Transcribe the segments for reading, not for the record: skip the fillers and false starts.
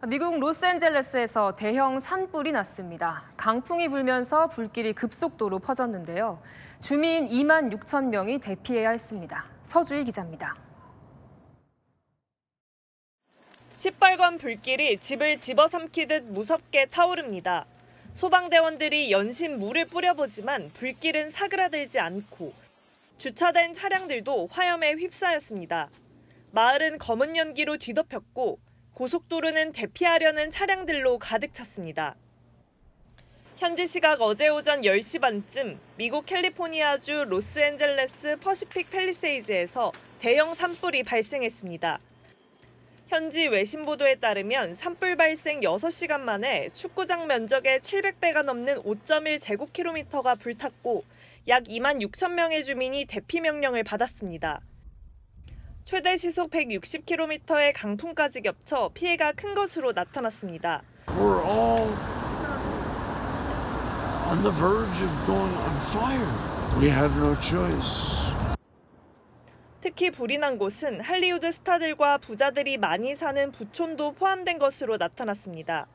미국 로스앤젤레스에서 대형 산불이 났습니다. 강풍이 불면서 불길이 급속도로 퍼졌는데요. 주민 2만 6천 명이 대피해야 했습니다. 서주희 기자입니다. 시뻘건 불길이 집을 집어삼키듯 무섭게 타오릅니다. 소방대원들이 연신 물을 뿌려보지만 불길은 사그라들지 않고 주차된 차량들도 화염에 휩싸였습니다. 마을은 검은 연기로 뒤덮였고 고속도로는 대피하려는 차량들로 가득 찼습니다. 현지 시각 어제 오전 10시 반쯤 미국 캘리포니아주 로스앤젤레스 퍼시픽 팰리세이즈에서 대형 산불이 발생했습니다. 현지 외신 보도에 따르면 산불 발생 6시간 만에 축구장 면적의 700배가 넘는 5.1제곱킬로미터가 불탔고 약 2만 6천 명의 주민이 대피 명령을 받았습니다. 최대 시속 160km의 강풍까지 겹쳐 피해가 큰 것으로 나타났습니다. We're all on the verge of going on fire. We had no choice. 특히 불이 난 곳은 할리우드 스타들과 부자들이 많이 사는 부촌도 포함된 것으로 나타났습니다.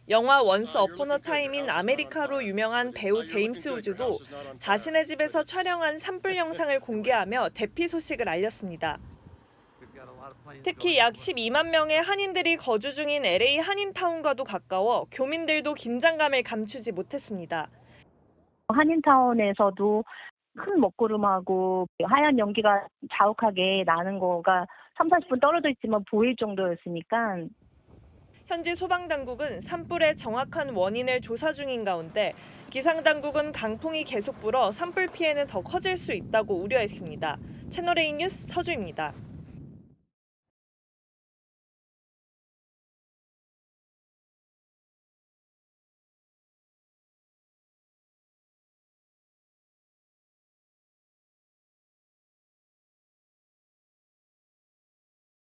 영화 원스 어폰 어 타임인 아메리카로 유명한 배우 제임스 우즈도 자신의 집에서 촬영한 산불 영상을 공개하며 대피 소식을 알렸습니다. 특히 약 12만 명의 한인들이 거주 중인 LA 한인타운과도 가까워 교민들도 긴장감을 감추지 못했습니다. 한인타운에서도 큰 먹구름하고 하얀 연기가 자욱하게 나는 거가 30-40분 떨어져 있지만 보일 정도였으니까. 현지 소방당국은 산불의 정확한 원인을 조사 중인 가운데 기상당국은 강풍이 계속 불어 산불 피해는 더 커질 수 있다고 우려했습니다. 채널A 뉴스 서주입니다.